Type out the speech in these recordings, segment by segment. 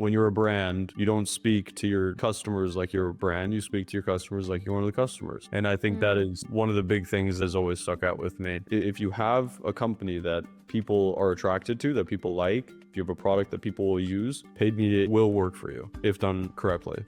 when you're a brand, you don't speak to your customers like you're a brand, you speak to your customers like you're one of the customers. And I think that is one of the big things that's always stuck out with me. If you have a company that people are attracted to, that people like, if you have a product that people will use, paid media will work for you if done correctly.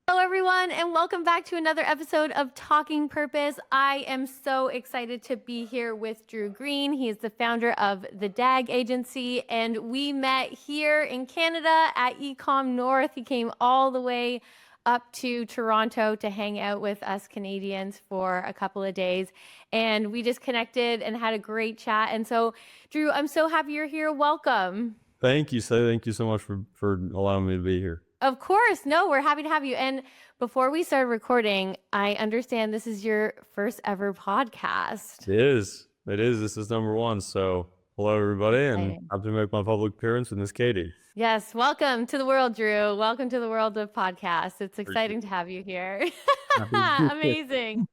Hello, everyone, and welcome back to another episode of Talking Purpose. I am so excited to be here with Drew Green. He is the founder of the DAG Agency, and we met here in Canada at Ecom North. He came all the way up to Toronto to hang out with us Canadians for a couple of days, and we just connected and had a great chat. And so, Drew, I'm so happy you're here. Welcome. Thank you so much for allowing me to be here. Of course. No, we're happy to have you. And before we start recording, I understand this is your first ever podcast. It is. This is number one. So hello, everybody, and happy to make my public appearance with Miss Katie. Yes. Welcome to the world, Drew. Welcome to the world of podcasts. It's exciting to have you here. Amazing.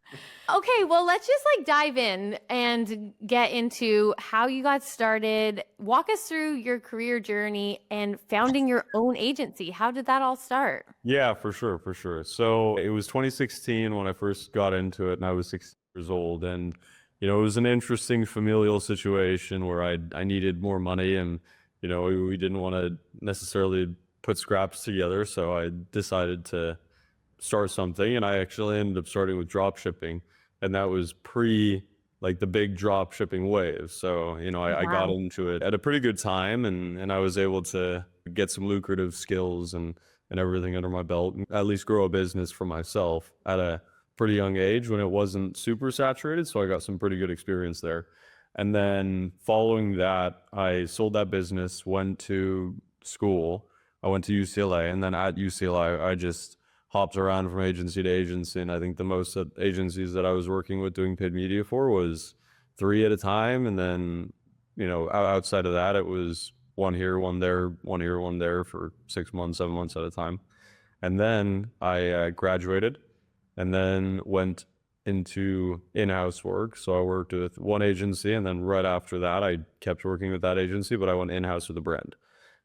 Okay, well, let's just dive in and get into how you got started. Walk us through your career journey and founding your own agency. How did that all start? Yeah, for sure. So it was 2016 when I first got into it, and I was 16 years old. And, it was an interesting familial situation where I needed more money, and, we didn't want to necessarily put scraps together. So I decided to start something, and I actually ended up starting with drop shipping. And that was pre the big drop shipping wave. So, I got into it at a pretty good time, and I was able to get some lucrative skills and everything under my belt, and at least grow a business for myself at a pretty young age when it wasn't super saturated. So I got some pretty good experience there. And then following that, I sold that business, went to school. I went to UCLA, and then at UCLA, I just hopped around from agency to agency. And I think the most agencies that I was working with doing paid media for was 3 at a time. And then, outside of that, it was one here, one there, one here, one there for 6 months, 7 months at a time. And then I graduated and then went into in-house work. So I worked with one agency, and then right after that, I kept working with that agency, but I went in-house with a brand.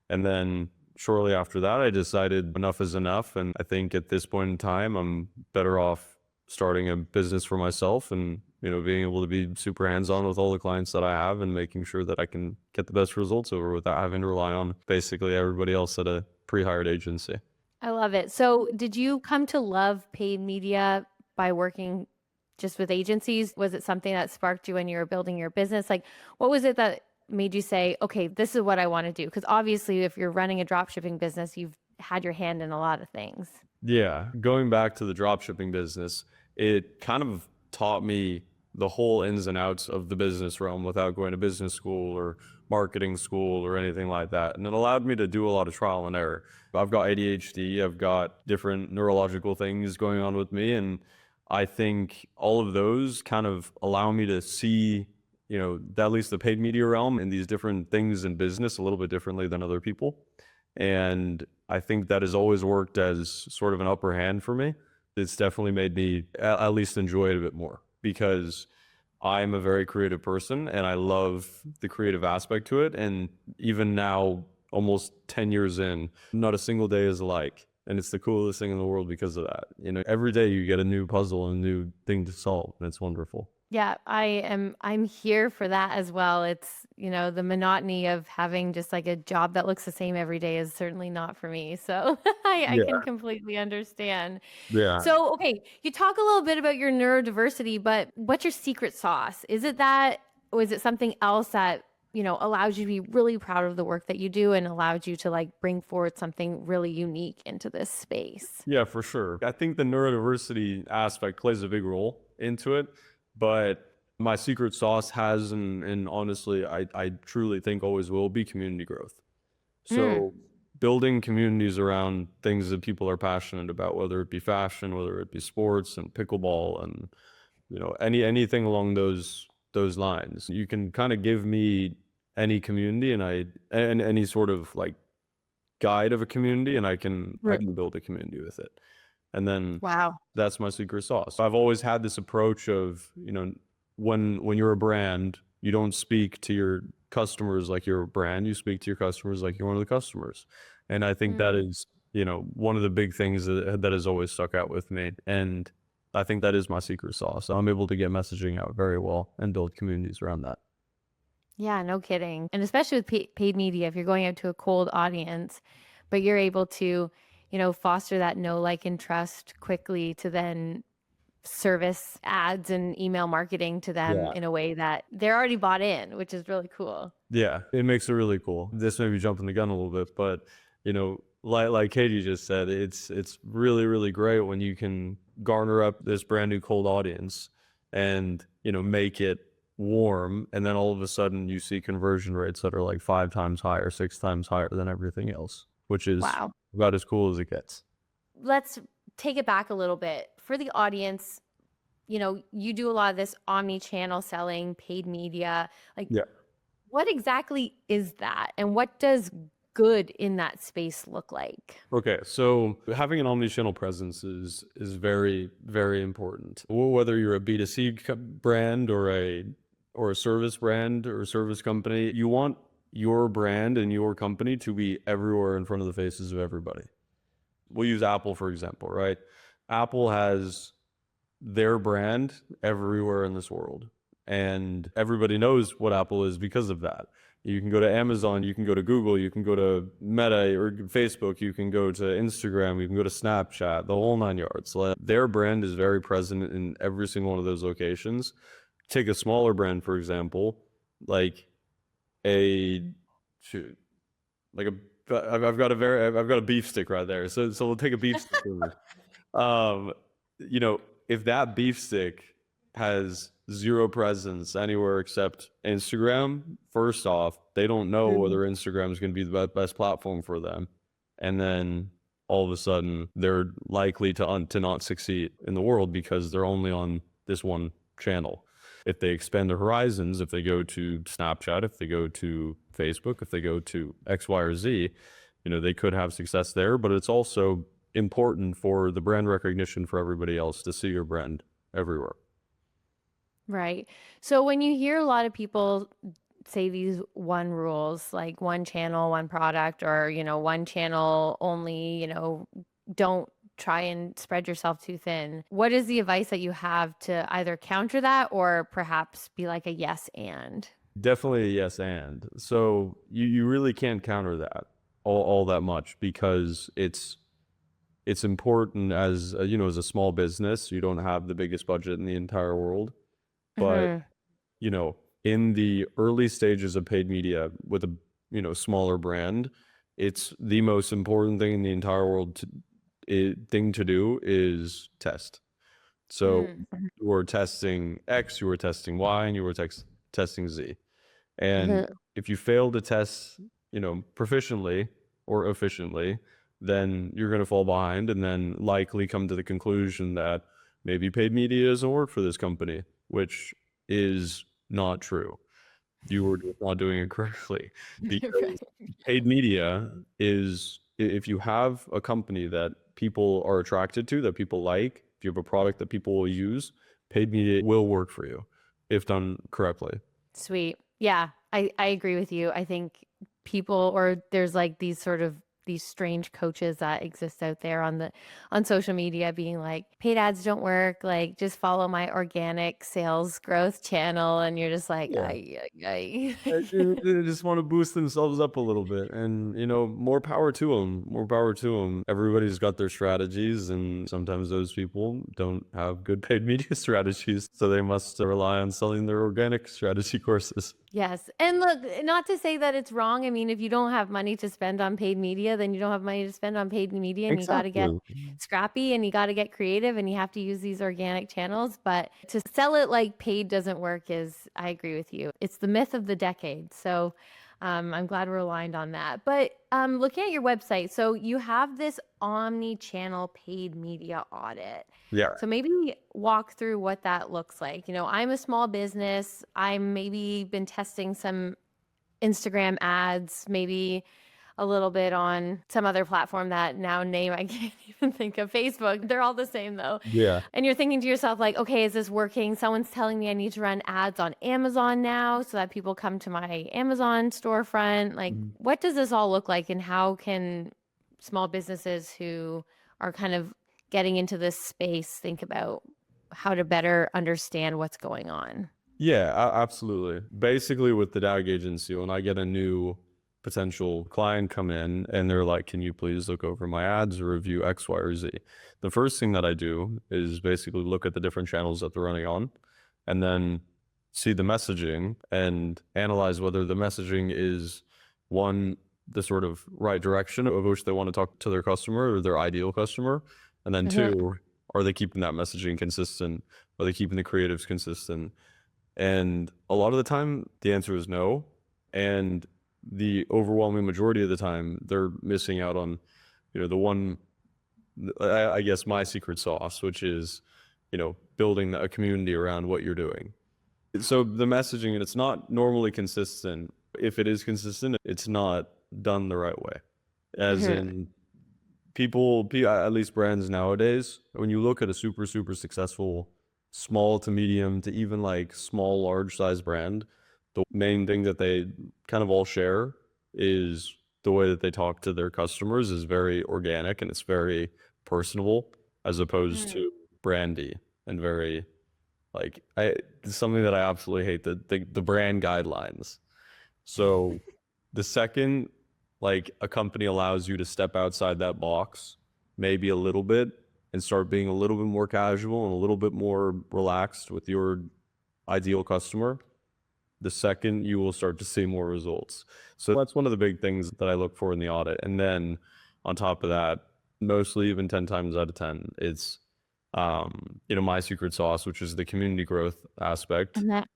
And then shortly after that, I decided enough is enough. And I think at this point in time, I'm better off starting a business for myself and, being able to be super hands-on with all the clients that I have and making sure that I can get the best results over without having to rely on basically everybody else at a pre-hired agency. I love it. So did you come to love paid media by working just with agencies? Was it something that sparked you when you were building your business? What was it that made you say, okay, this is what I want to do? Because obviously, if you're running a drop shipping business, you've had your hand in a lot of things. Yeah. Going back to the drop shipping business, it kind of taught me the whole ins and outs of the business realm without going to business school or marketing school or anything like that. And it allowed me to do a lot of trial and error. I've got ADHD, I've got different neurological things going on with me. And I think all of those kind of allow me to see, at least the paid media realm and these different things in business a little bit differently than other people. And I think that has always worked as sort of an upper hand for me. It's definitely made me at least enjoy it a bit more, because I'm a very creative person and I love the creative aspect to it. And even now, almost 10 years in, not a single day is alike. And it's the coolest thing in the world because of that. Every day you get a new puzzle and a new thing to solve, and it's wonderful. Yeah, I'm here for that as well. It's, the monotony of having just a job that looks the same every day is certainly not for me. So I can completely understand. Yeah. So, okay, you talk a little bit about your neurodiversity, but what's your secret sauce? Is it that, or is it something else that, allows you to be really proud of the work that you do and allows you to bring forward something really unique into this space? Yeah, for sure. I think the neurodiversity aspect plays a big role into it. But my secret sauce has, and honestly, I truly think always will be community growth. So building communities around things that people are passionate about, whether it be fashion, whether it be sports and pickleball and, anything along those lines. You can kind of give me any community and any sort of guide of a community, and I can build a community with it. And then that's my secret sauce. I've always had this approach of, when you're a brand, you don't speak to your customers like you're a brand. You speak to your customers like you're one of the customers. And I think that is, one of the big things that has always stuck out with me. And I think that is my secret sauce. I'm able to get messaging out very well and build communities around that. Yeah, no kidding. And especially with paid media, if you're going out to a cold audience, but you're able to, foster that know, like, and trust quickly to then service ads and email marketing to them in a way that they're already bought in, which is really cool. Yeah, it makes it really cool. This may be jumping the gun a little bit, but like Katie just said, it's really, really great when you can garner up this brand new cold audience and make it warm, and then all of a sudden you see conversion rates that are like 5 times higher, 6 times higher than everything else, which is about as cool as it gets. Let's take it back a little bit for the audience. You do a lot of this omni-channel selling, paid media. What exactly is that, and what does good in that space look like? Okay, so having an omnichannel presence is very, very important. Whether you're a B2C brand or a service brand or a service company, you want your brand and your company to be everywhere in front of the faces of everybody. We'll use Apple, for example, right? Apple has their brand everywhere in this world, and everybody knows what Apple is because of that. You can go to Amazon, you can go to Google, you can go to Meta or Facebook, you can go to Instagram, you can go to Snapchat, the whole 9 yards. Their brand is very present in every single one of those locations. Take a smaller brand, for example, like I've got a beef stick right there. So we'll take a beef stick. If that beef stick has zero presence anywhere except Instagram, first off, they don't know whether Instagram is going to be the best platform for them. And then all of a sudden they're likely to not succeed in the world because they're only on this one channel. If they expand their horizons, if they go to Snapchat, if they go to Facebook, if they go to X, Y, or Z, they could have success there, but it's also important for the brand recognition for everybody else to see your brand everywhere. Right. So when you hear a lot of people say these one rules, like one channel, one product, or, one channel only, don't try and spread yourself too thin. What is the advice that you have to either counter that or perhaps be like a yes and? Definitely a yes and. So you really can't counter that all that much because it's important as as a small business. You don't have the biggest budget in the entire world, but in the early stages of paid media with a smaller brand, it's the most important thing in the entire world thing to do is test. So you were testing X, you were testing Y, and you were testing Z. And if you fail to test, proficiently or efficiently, then you're going to fall behind and then likely come to the conclusion that maybe paid media doesn't work for this company, which is not true. You were not doing it correctly. Because paid media is, if you have a company that people are attracted to, that people like, if you have a product that people will use, paid media will work for you if done correctly. Sweet. Yeah, I agree with you. I think there's like these strange coaches that exist out there on social media being like, paid ads don't work, like just follow my organic sales growth channel, and you're just like, They just want to boost themselves up a little bit, and more power to them. Everybody's got their strategies, and sometimes those people don't have good paid media strategies, so they must rely on selling their organic strategy courses. Yes. And look, not to say that it's wrong. I mean, if you don't have money to spend on paid media, then you don't have money to spend on paid media, and you got to get scrappy and you got to get creative and you have to use these organic channels. But to sell it like paid doesn't work I agree with you. It's the myth of the decade. So I'm glad we're aligned on that. But looking at your website, so you have this omni-channel paid media audit. Yeah. So maybe walk through what that looks like. I'm a small business. I'm maybe been testing some Instagram ads. Maybe a little bit on some other platform that now name I can't even think of, Facebook. They're all the same though. Yeah. And you're thinking to yourself, like, okay, is this working? Someone's telling me I need to run ads on Amazon now so that people come to my Amazon storefront. Like, Mhm. what does this all look like? And how can small businesses who are kind of getting into this space think about how to better understand what's going on? Yeah, absolutely. Basically, with the DAG agency, when I get a new potential client come in and they're like, can you please look over my ads or review X, Y, or Z? The first thing that I do is basically look at the different channels that they're running on and then see the messaging and analyze whether the messaging is one, the sort of right direction of which they want to talk to their customer or their ideal customer. And then Mhm. two, are they keeping that messaging consistent? Are they keeping the creatives consistent? And a lot of the time, the answer is no. And the overwhelming majority of the time, they're missing out on, the one, I guess, my secret sauce, which is, building a community around what you're doing. So the messaging, and it's not normally consistent. If it is consistent, it's not done the right way. As Mhm. in, at least brands nowadays, when you look at a super, super successful small to medium to even like small, large size brand, the main thing that they kind of all share is the way that they talk to their customers is very organic and it's very personable as opposed Mhm. to brandy and very it's something that I absolutely hate, the brand guidelines. So the second like a company allows you to step outside that box, maybe a little bit, and start being a little bit more casual and a little bit more relaxed with your ideal customer, the second you will start to see more results. So that's one of the big things that I look for in the audit. And then on top of that, mostly even 10 times out of 10, it's my secret sauce, which is the community growth aspect. And that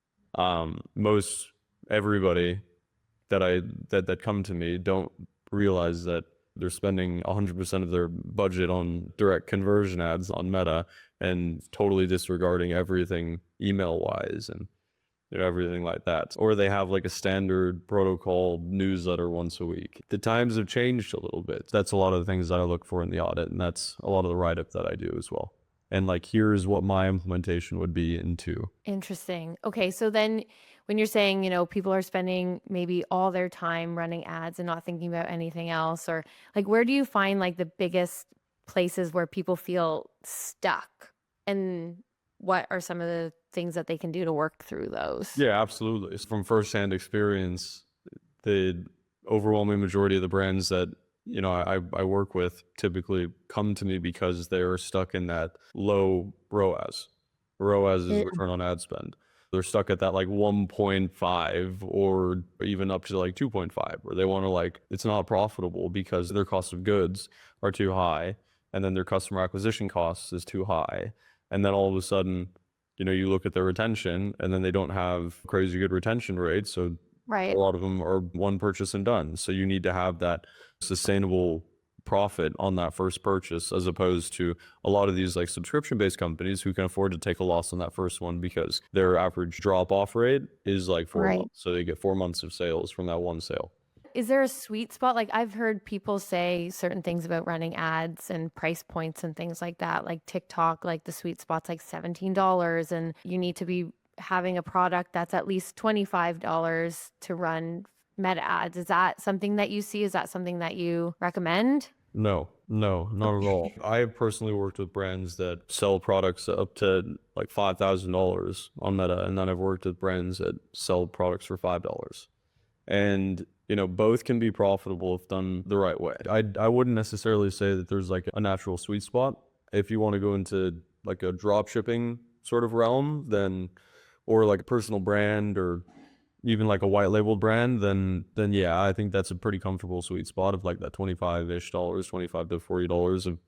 Most everybody that come to me don't realize that they're spending 100% of their budget on direct conversion ads on Meta and totally disregarding everything email wise and everything like that. Or they have like a standard protocol newsletter once a week. The times have changed a little bit. That's a lot of the things that I look for in the audit, and that's a lot of the write-up that I do as well. And like, here's what my implementation would be into. interesting. Okay, so then when you're saying, people are spending maybe all their time running ads and not thinking about anything else, or like where do you find like the biggest places where people feel stuck? And what are some of the things that they can do to work through those? Yeah, absolutely. From firsthand experience, the overwhelming majority of the brands that I work with typically come to me because they're stuck in that low ROAS. ROAS is It, return on ad spend. They're stuck at that like 1.5 or even up to like 2.5, where they want to it's not profitable because their cost of goods are too high, and then their customer acquisition costs is too high, and then all of a sudden, you look at their retention, and then they don't have crazy good retention rates, so a right. lot of them are one purchase and done. So you need to have that sustainable profit on that first purchase, as opposed to a lot of these like subscription-based companies who can afford to take a loss on that first one because their average drop-off rate is like 4 months. Right. So they get 4 months of sales from that one sale. Is there a sweet spot? Like I've heard people say certain things about running ads and price points and things like that. Like TikTok, like the sweet spot's like $17 and you need to be having a product that's at least $25 to run meta ads. Is that something that you see? Is that something that you recommend? No, no, not at all. I have personally worked with brands that sell products up to like $5,000 on Meta, and then I've worked with brands that sell products for $5. And both can be profitable if done the right way. I wouldn't necessarily say that there's like a natural sweet spot. If you want to go into like a drop shipping sort of realm, then or like a personal brand or even like a white labeled brand, then yeah, I think that's a pretty comfortable sweet spot of like that 25-ish dollars, 25 to $40 of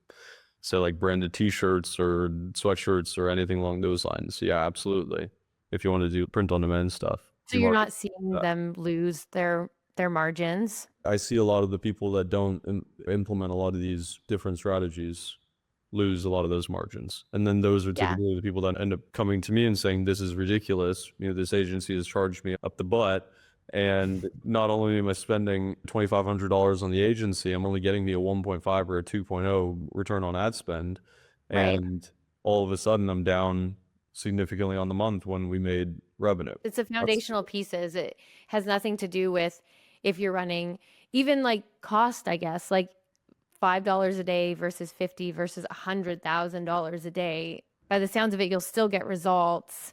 say like branded t-shirts or sweatshirts or anything along those lines. Yeah, absolutely. If you want to do print on demand stuff, So you you're market not seeing that. them lose their margins? I see a lot of the people that don't implement a lot of these different strategies lose a lot of those margins. And then those are Yeah. typically the people that end up coming to me and saying, this is ridiculous. This agency has charged me up the butt And not only am I spending $2,500 on the agency, I'm only getting me a 1.5 or a 2.0 return on ad spend. Right. And all of a sudden I'm down significantly on the month when we made revenue. It's the foundational pieces. It has nothing to do with if you're running even like cost, I guess, like $5 a day versus 50 versus $100,000 a day. By the sounds of it, you'll still get results.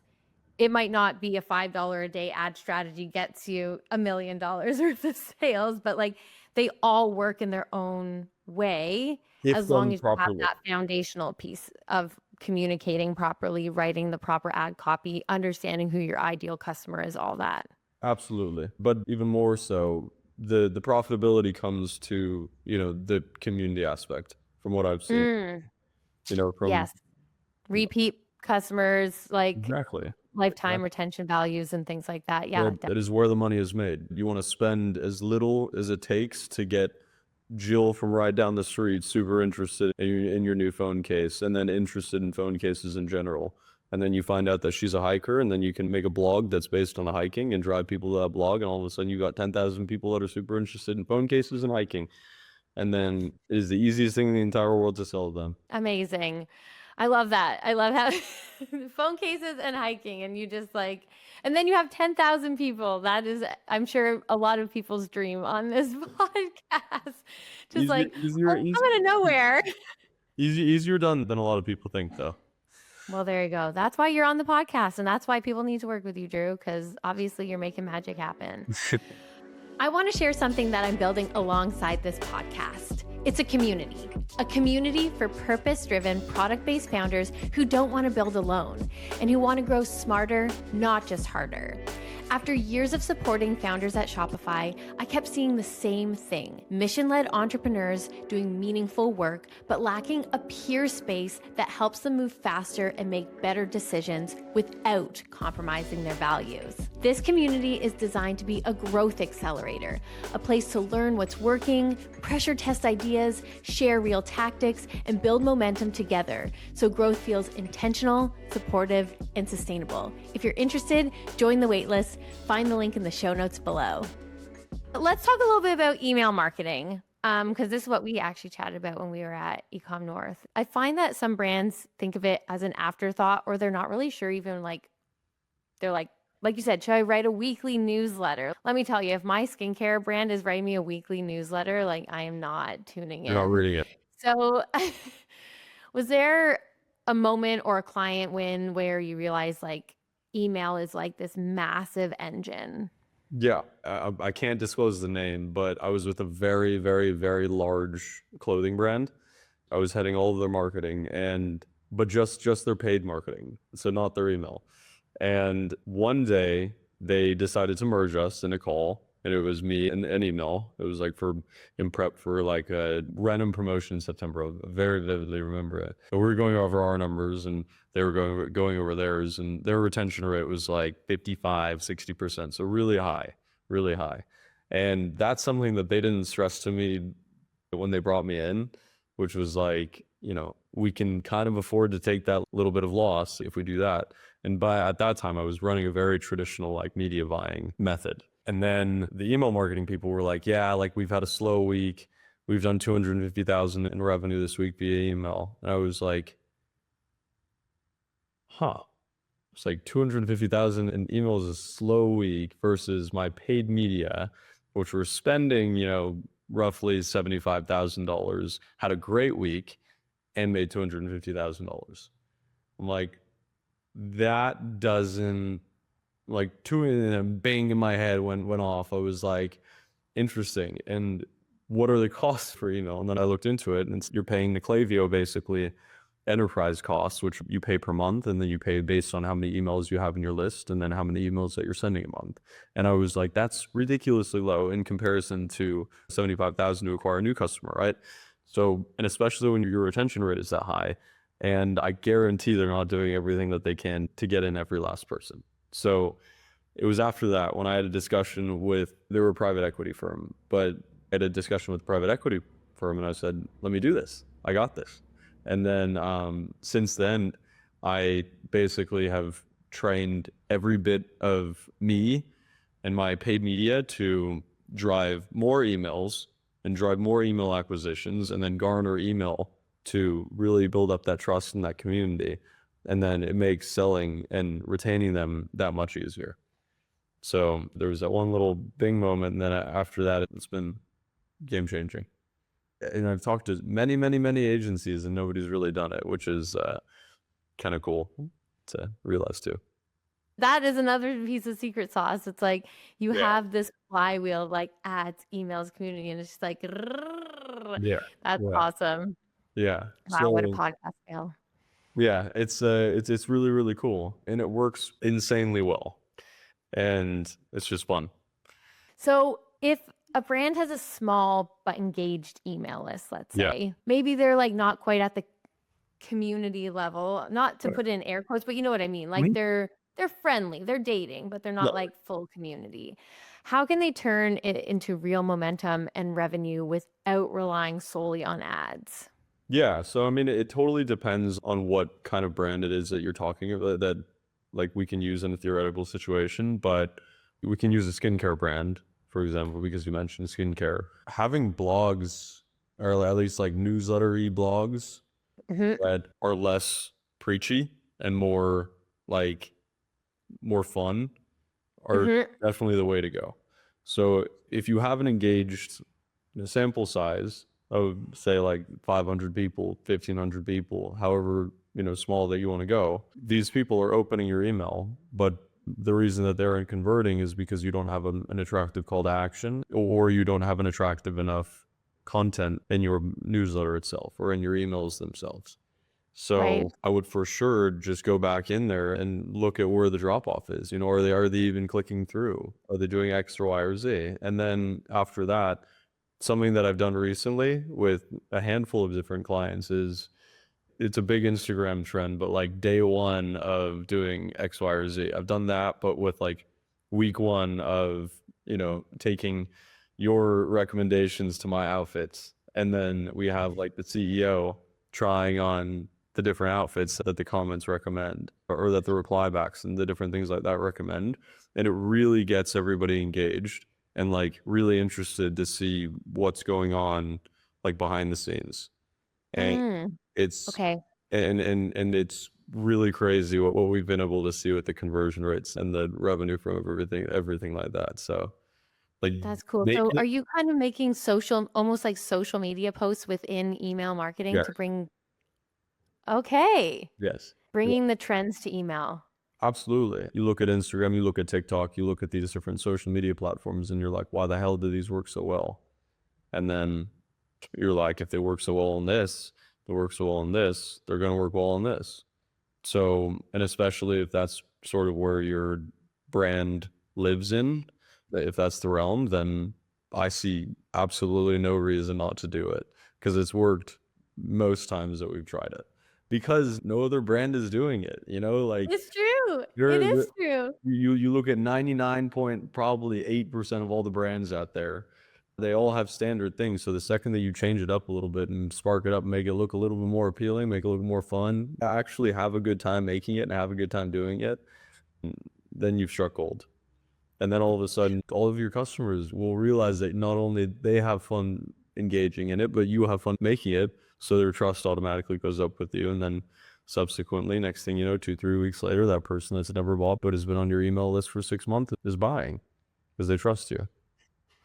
It might not be a $5 a day ad strategy gets you $1 million worth of sales, but like they all work in their own way as long as you have that foundational piece of communicating properly, writing the proper ad copy, understanding who your ideal customer is, all that. Absolutely. But even more so, the profitability comes to, the community aspect from what I've seen. From Yes. Repeat customers, like exactly lifetime retention values and things like that. Yeah. that is where the money is made. You want to spend as little as it takes to get Jill from right down the street super interested in your new phone case, and then interested in phone cases in general. And then you find out that she's a hiker, and then you can make a blog that's based on the hiking and drive people to that blog, and all of a sudden you got 10,000 people that are super interested in phone cases and hiking. And then it is the easiest thing in the entire world to sell to them. Amazing. I love that. I love how phone cases and hiking, and you just like, and then you have 10,000 people. That is, I'm sure, a lot of people's dream on this podcast. Just easier, come out of nowhere. Easier done than a lot of people think, though. Well, there you go. That's why you're on the podcast, and that's why people need to work with you, Drew, because obviously you're making magic happen. I want to share something that I'm building alongside this podcast. It's a community for purpose-driven, product-based founders who don't want to build alone and who want to grow smarter, not just harder. After years of supporting founders at Shopify, I kept seeing the same thing. Mission-led entrepreneurs doing meaningful work, but lacking a peer space that helps them move faster and make better decisions without compromising their values. This community is designed to be a growth accelerator, a place to learn what's working, pressure test ideas, share real tactics, and build momentum together so growth feels intentional, supportive, and sustainable. If you're interested, join the waitlist. Find the link in the show notes below. Let's talk a little bit about email marketing, because this is what we actually chatted about when we were at Ecom North. I find that some brands think of it as an afterthought, or they're not really sure even they're like you said, should I write a weekly newsletter? Let me tell you, if my skincare brand is writing me a weekly newsletter, I am not tuning in. You're not reading it. So was there a moment or a client win where you realized email is like this massive engine? Yeah, I can't disclose the name, but I was with a very, very, very large clothing brand. I was heading all of their marketing, but just their paid marketing, so not their email. And one day they decided to merge us in a call, and it was me and an email. It was in prep for a random promotion in September. I very vividly remember it. But we were going over our numbers, and they were going over theirs, and their retention rate was 55, 60%. So really high, really high. And that's something that they didn't stress to me when they brought me in, which was we can kind of afford to take that little bit of loss if we do that. And at that time, I was running a very traditional media buying method. And then the email marketing people were yeah, we've had a slow week. We've done 250,000 in revenue this week via email. And I was it's 250,000 in emails is a slow week versus my paid media, which we're spending, roughly $75,000, had a great week and made $250,000. I'm that doesn't two in a bang in my head went off. I was interesting. And what are the costs for email? And then I looked into it, and you're paying Niclavio basically enterprise costs, which you pay per month, and then you pay based on how many emails you have in your list, and then how many emails that you're sending a month. And I was that's ridiculously low in comparison to $75,000 to acquire a new customer, right? So, and especially when your retention rate is that high, and I guarantee they're not doing everything that they can to get in every last person. So it was after that when I had a discussion they were a private equity firm, but I had a discussion with a private equity firm, and I said, let me do this. I got this. And then since then, I basically have trained every bit of me and my paid media to drive more emails and drive more email acquisitions and then garner email to really build up that trust in that community. And then it makes selling and retaining them that much easier. So there was that one little bing moment, and then after that, it's been game changing. And I've talked to many, many, many agencies, and nobody's really done it, which is kind of cool to realize too. That is another piece of secret sauce. It's like you Yeah. have this flywheel of like ads, emails, community, and it's just like, Yeah. that's Yeah. awesome. Yeah. Wow, what a So podcast fail. yeah, it's really, really cool, and it works insanely well, and it's just fun. So if a brand has a small but engaged email list, let's Yeah. say, maybe they're like not quite at the community level, not to Right. put in air quotes, but you know what I mean? Like Mhm. they're friendly, they're dating, but they're not No. like full community. How can they turn it into real momentum and revenue without relying solely on ads? Yeah, so I mean, it totally depends on what kind of brand it is that you're talking about that like we can use in a theoretical situation, but we can use a skincare brand, for example, because you mentioned skincare. Having blogs or at least like newslettery blogs Mhm. that are less preachy and more like more fun are Mhm. definitely the way to go. So if you have an engaged sample size of say like 500 people, 1500 people, however, small that you want to go, these people are opening your email, but the reason that they're converting is because you don't have an attractive call to action, or you don't have an attractive enough content in your newsletter itself or in your emails themselves. Right. So I would for sure just go back in there and look at where the drop off is. Are they even clicking through? Are they doing X or Y or Z? And then after that, something that I've done recently with a handful of different clients is it's a big Instagram trend, but like day one of doing X, Y, or Z. I've done that, but with like week one of, taking your recommendations to my outfits. And then we have like the CEO trying on the different outfits that the comments recommend or that the reply backs and the different things like that recommend. And it really gets everybody engaged and like really interested to see what's going on like behind the scenes. And Mm. it's Okay. and it's really crazy what we've been able to see with the conversion rates and the revenue from everything like that. So like That's cool. So making are it, you kind of making almost like social media posts within email marketing yes, to bring, okay, yes. Yeah, bringing the trends to email? absolutely. You look at Instagram, you look at TikTok, you look at these different social media platforms, and you're like, why the hell do these work so well? And then you're like, if they work so well in this, they work so well in this, they're going to work well in this. So, and especially if that's sort of where your brand lives in, if that's the realm, then I see absolutely no reason not to do it because it's worked most times that we've tried it because no other brand is doing it, like It's true. It you're, is true. you look at 99 point probably 8% of all the brands out there, they all have standard things. So the second that you change it up a little bit and spark it up, make it look a little bit more appealing, make it look more fun, actually have a good time making it and have a good time doing it, then you've struck gold. And then all of a sudden, all of your customers will realize that not only they have fun engaging in it, but you have fun making it. So their trust automatically goes up with you. And then subsequently, next thing you know, 2, 3 weeks later, that person that's never bought but has been on your email list for 6 months is buying because they trust you.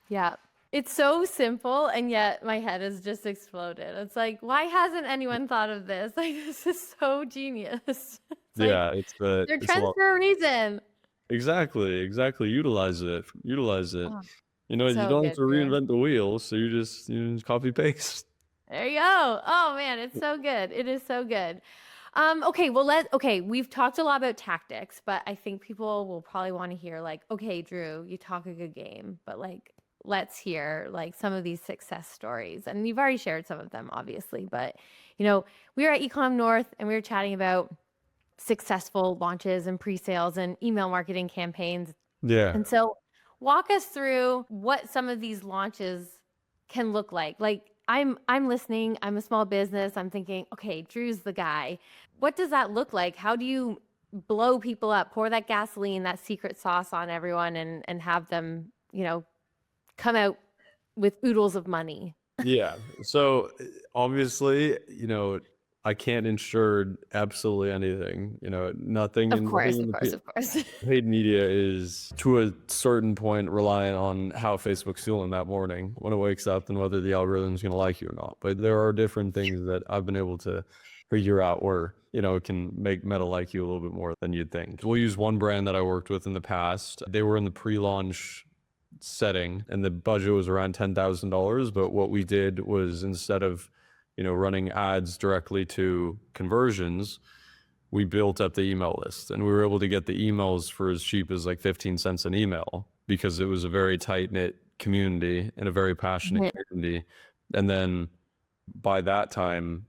Yeah. It's so simple, and yet my head has just exploded. It's like, why hasn't anyone thought of this? Like, this is so genius. It's like, Yeah, they're it's a trends lot. for a reason. Exactly. Utilize it. Utilize it. Oh, You so don't have good, to Drew. reinvent the wheel, so you just copy paste. There you go. Oh man, it's so good. It is so good. Okay, well we've talked a lot about tactics, but I think people will probably want to hear like, okay, Drew, you talk a good game, but like let's hear like some of these success stories. And you've already shared some of them, obviously, but we were at Ecom North and we were chatting about successful launches and pre-sales and email marketing campaigns. Yeah. And so walk us through what some of these launches can look like. Like I'm listening, I'm a small business, I'm thinking, okay, Drew's the guy. What does that look like? How do you blow people up, pour that gasoline, that secret sauce on everyone, and have them, come out with oodles of money. Yeah. So obviously, I can't insure absolutely anything. Nothing Of nothing course, in of the course, of course. paid media is to a certain point reliant on how Facebook's feeling that morning when it wakes up and whether the algorithm's going to like you or not. But there are different things that I've been able to figure out where, it can make Meta like you a little bit more than you'd think. We'll use one brand that I worked with in the past. They were in the pre-launch setting and the budget was around $10,000. But what we did was instead of, running ads directly to conversions, we built up the email list and we were able to get the emails for as cheap as like 15 cents an email because it was a very tight knit community and a very passionate community. And then by that time,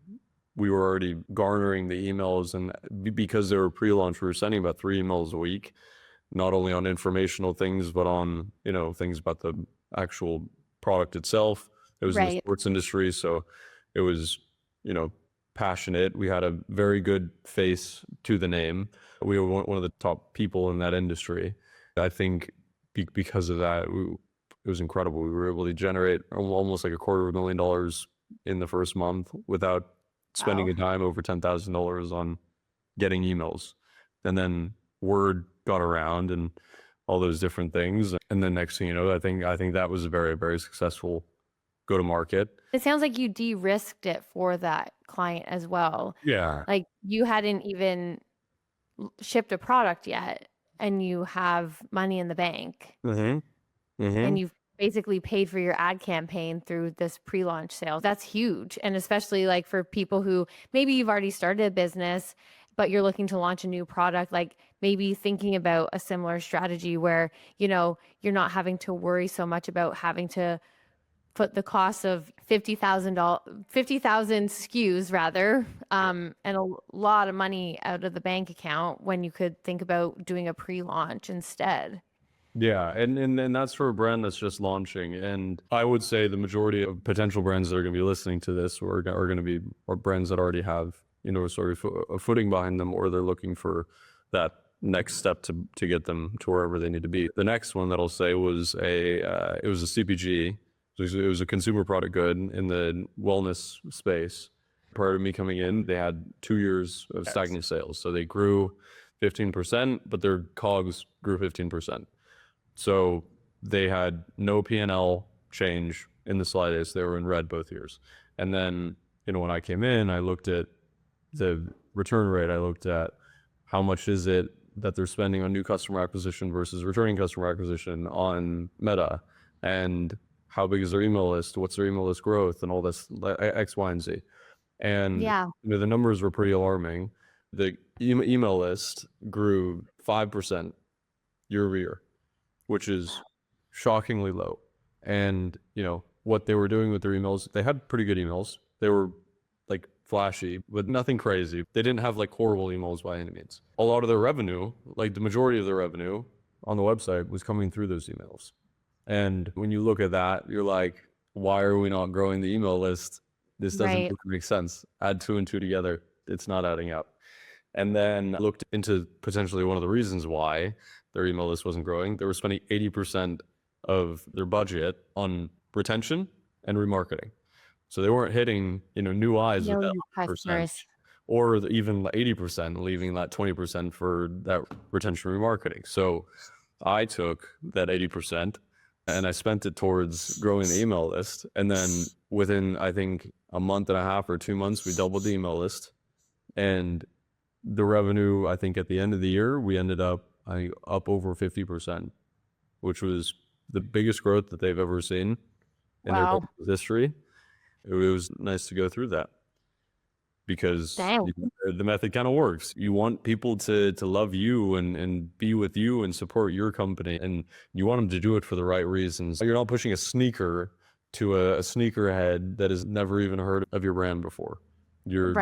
we were already garnering the emails, and because they were pre-launch, we were sending about 3 emails a week, not only on informational things, but on, things about the actual product itself. It was in the sports industry. So it was, passionate. We had a very good face to the name. We were one of the top people in that industry. I think because of that, it was incredible. We were able to generate almost like $250,000 in the first month without spending a dime, over $10,000 on getting emails. And then word got around and all those different things. And then next thing you know, I think that was a very, very successful go to market. It sounds like you de-risked it for that client as well. Yeah. Like you hadn't even shipped a product yet and you have money in the bank. And you've basically paid for your ad campaign through this pre-launch sale. That's huge. And especially like for people who maybe you've already started a business, but you're looking to launch a new product, like maybe thinking about a similar strategy where, you're not having to worry so much about having to put the cost of 50,000 SKUs rather, and a lot of money out of the bank account when you could think about doing a pre-launch instead. Yeah, and that's for a brand that's just launching. And I would say the majority of potential brands that are going to be listening to this are going to be brands that already have, sort of a footing behind them, or they're looking for that next step to get them to wherever they need to be. The next one that I'll say was it was a CPG. It was a consumer product good in the wellness space. Prior to me coming in, they had 2 years of stagnant sales. So they grew 15%, but their COGS grew 15%. So they had no P&L change in the slightest. They were in red both years. And then, when I came in, I looked at the return rate. I looked at how much is it that they're spending on new customer acquisition versus returning customer acquisition on Meta, and how big is their email list, what's their email list growth, and all this X, Y, and Z. And the numbers were pretty alarming. The email list grew 5% year over year, which is shockingly low. And, what they were doing with their emails, they had pretty good emails. They were like flashy, but nothing crazy. They didn't have like horrible emails by any means. A lot of their revenue, like the majority of their revenue on the website, was coming through those emails. And when you look at that, you're like, why are we not growing the email list? This doesn't make sense. Add 2 and 2 together. It's not adding up. And then I looked into potentially one of the reasons why their email list wasn't growing. They were spending 80% of their budget on retention and remarketing. So they weren't hitting, new eyes with that 100%, or even 80%, leaving that 20% for that retention remarketing. So I took that 80% and I spent it towards growing the email list. And then within, I think, a month and a half or 2 months, we doubled the email list. And the revenue, I think at the end of the year, we ended up up over 50%, which was the biggest growth that they've ever seen in their history. It was nice to go through that because the method kind of works. You want people to love you and be with you and support your company, and you want them to do it for the right reasons. You're not pushing a sneaker to a sneakerhead that has never even heard of your brand before. You're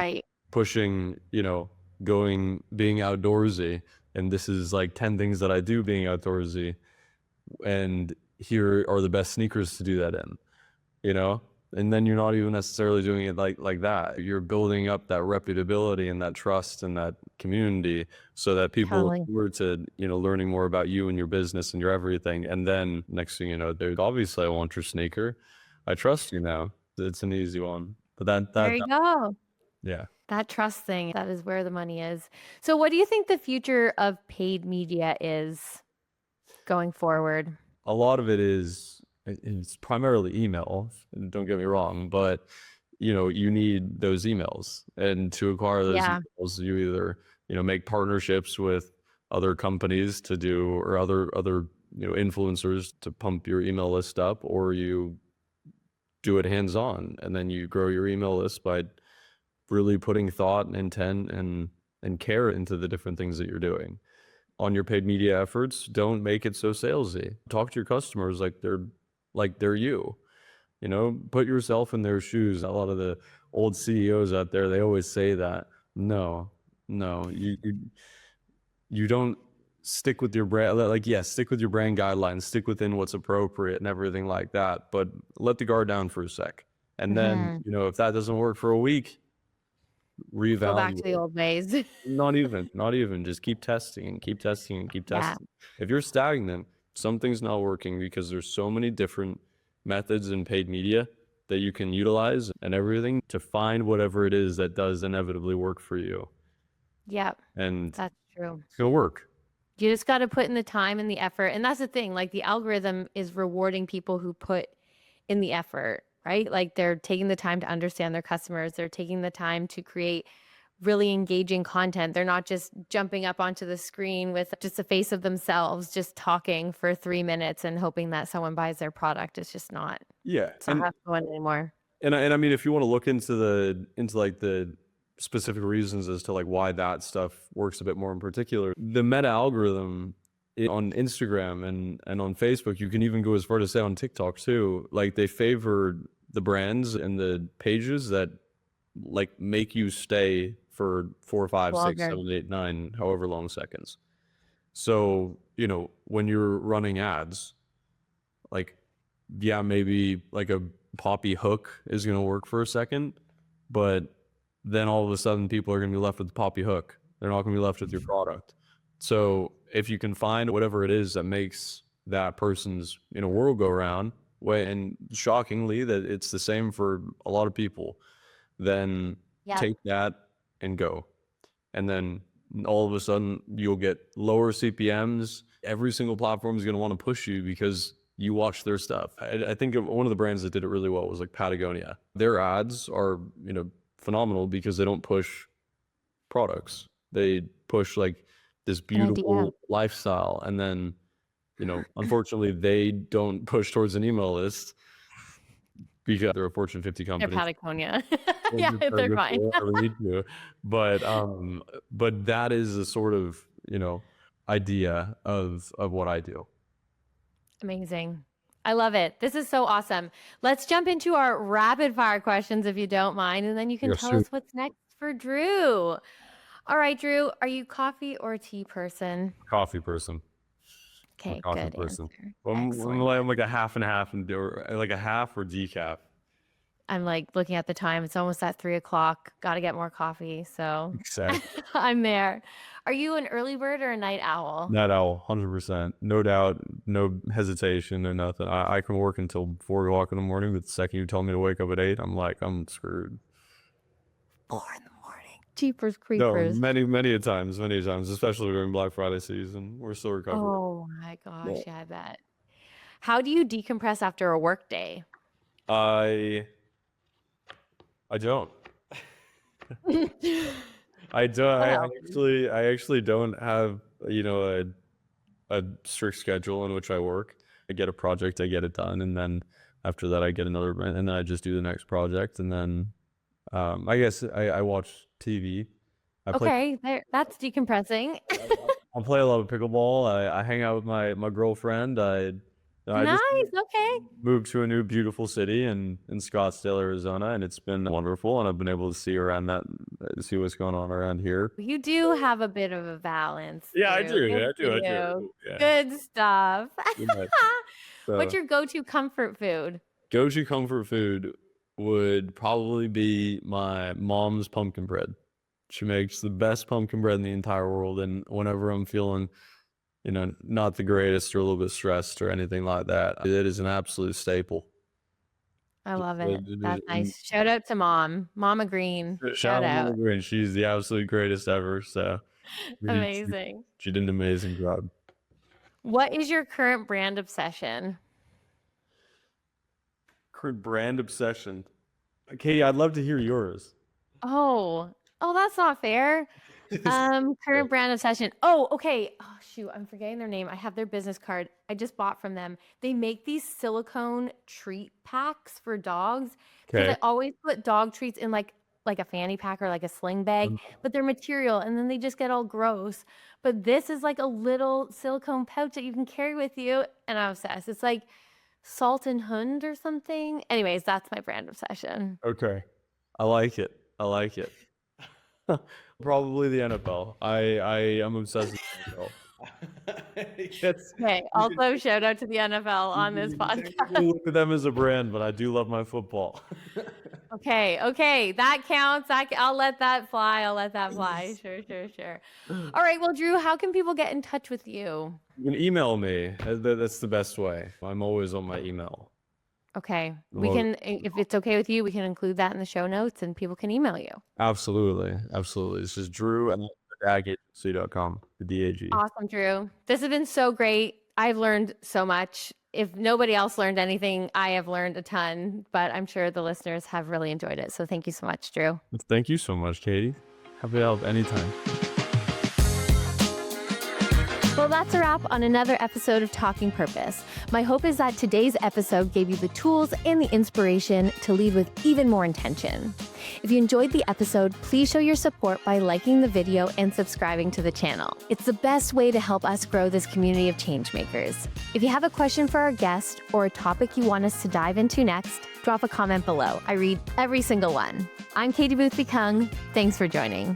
pushing, being outdoorsy, and this is like 10 things that I do being outdoorsy, and here are the best sneakers to do that in, And then you're not even necessarily doing it like that. You're building up that reputability and that trust and that community so that people Totally. were to, learning more about you and your business and your everything. And then next thing you know, dude, obviously I want your sneaker. I trust you now. It's an easy one. But There you go. yeah. That trust thing, that is where the money is. So what do you think the future of paid media is going forward? A lot of it's primarily email, don't get me wrong, but you need those emails, and to acquire those Yeah. emails, you either make partnerships with other companies to do, or other influencers to pump your email list up, or you do it hands-on, and then you grow your email list by really putting thought and intent and care into the different things that you're doing. On your paid media efforts, don't make it so salesy. Talk to your customers like they're you. Put yourself in their shoes. A lot of the old CEOs out there, they always say that. No, you don't stick with your brand. Like, yes, stick with your brand guidelines, stick within what's appropriate and everything like that. But let the guard down for a sec. And then, if that doesn't work for a week, Go back to the reevaluate. old ways. Not even. Just keep testing and keep testing and keep Yeah. testing. If you're stagnant, something's not working, because there's so many different methods in paid media that you can utilize and everything to find whatever it is that does inevitably work for you. Yep. And That's true. it's gonna work. You just got to put in the time and the effort. And that's the thing, like the algorithm is rewarding people who put in the effort, right? Like they're taking the time to understand their customers. They're taking the time to create really engaging content. They're not just jumping up onto the screen with just a face of themselves, just talking for 3 minutes and hoping that someone buys their product. It's just not, Yeah. it's not how it's going anymore. And I mean, if you want to look into like the specific reasons as to like why that stuff works a bit more in particular, the meta algorithm on Instagram and on Facebook, you can even go as far to say on TikTok too, like they favor the brands and the pages that like make you stay for 4, 5, 6, Longer. 7, 8, 9, however long seconds. So, when you're running ads, like, yeah, maybe like a poppy hook is going to work for a second, but then all of a sudden people are going to be left with the poppy hook. They're not going to be left with your product. So if you can find whatever it is that makes that person's world go around, and shockingly that it's the same for a lot of people, then take that and go. And then all of a sudden you'll get lower CPMs. Every single platform is going to want to push you because you watch their stuff. I think one of the brands that did it really well was like Patagonia. Their ads are, phenomenal because they don't push products. They push like this beautiful lifestyle. And then, unfortunately they don't push towards an email list because they're a Fortune 50 company. They're Patagonia. Yeah, they're fine. But that is a sort of, idea of what I do. Amazing. I love it. This is so awesome. Let's jump into our rapid fire questions if you don't mind, and then you can tell us what's next for Drew. All right, Drew, are you coffee or tea person? Coffee person. Okay, Coffee good person. answer. I'm like a half and a half, or like a half or decaf. I'm like looking at the time. It's almost at 3:00. Got to get more coffee. So Exactly. I'm there. Are you an early bird or a night owl? Night owl, 100%. No doubt, no hesitation or nothing. I can work until 4 o'clock in the morning, but the second you tell me to wake up at 8, I'm like, I'm screwed. 4 in the morning. Jeepers creepers. No, many times, especially during Black Friday season. We're still recovering. Oh my gosh, yeah, I bet. How do you decompress after a work day? I don't. I actually don't have, a strict schedule in which I work. I get a project, I get it done, and then after that I get another, and then I just do the next project, and then I guess I watch TV. That's decompressing. I play a lot of pickleball. I hang out with my girlfriend. I Nice. Okay. moved to a new beautiful city in Scottsdale, Arizona, and it's been wonderful. And I've been able to see what's going on around here. You do have a bit of a balance. Yeah, I Drew. do. Good I for do. you. Yeah. Good stuff. Yeah. What's your go-to comfort food? Go-to comfort food. would probably be my mom's pumpkin bread. She makes the best pumpkin bread in the entire world, and whenever I'm feeling, not the greatest or a little bit stressed or anything like that, it is an absolute staple. I love it. It- it- That's it- nice. Shout out to Mama Green. Shout Shout out out. to Green. She's the absolute greatest ever. So Amazing. she did an amazing job. What is your current brand obsession? Current brand obsession. Katie, I'd love to hear yours. Oh, that's not fair. Current brand obsession. Oh, okay. Oh, shoot, I'm forgetting their name. I have their business card. I just bought from them. They make these silicone treat packs for dogs. Because Okay. I always put dog treats in like a fanny pack or like a sling bag, but they're material and then they just get all gross. But this is like a little silicone pouch that you can carry with you, and I'm obsessed. It's like Salt and Hund or something. Anyways, that's my brand obsession. Okay. I like it. Probably the NFL. I am obsessed with the NFL. Okay. Also, shout out to the NFL on this You podcast. technically look at them as a brand, but I do love my football. Okay. That counts. I'll let that fly. Sure. All right. Well, Drew, how can people get in touch with you? You can email me. That's the best way. I'm always on my email. Okay. We Well- can, if it's okay with you, we can include that in the show notes and people can email you. Absolutely. This is Drew at DAGagency.com. The DAG. Awesome, Drew. This has been so great. I've learned so much. If nobody else learned anything, I have learned a ton, but I'm sure the listeners have really enjoyed it. So thank you so much, Drew. Thank you so much, Katie. Happy to help anytime. Well, that's a wrap on another episode of Talking Purpose. My hope is that today's episode gave you the tools and the inspiration to lead with even more intention. If you enjoyed the episode, please show your support by liking the video and subscribing to the channel. It's the best way to help us grow this community of changemakers. If you have a question for our guest or a topic you want us to dive into next, drop a comment below. I read every single one. I'm Katie Boothby Kung. Thanks for joining.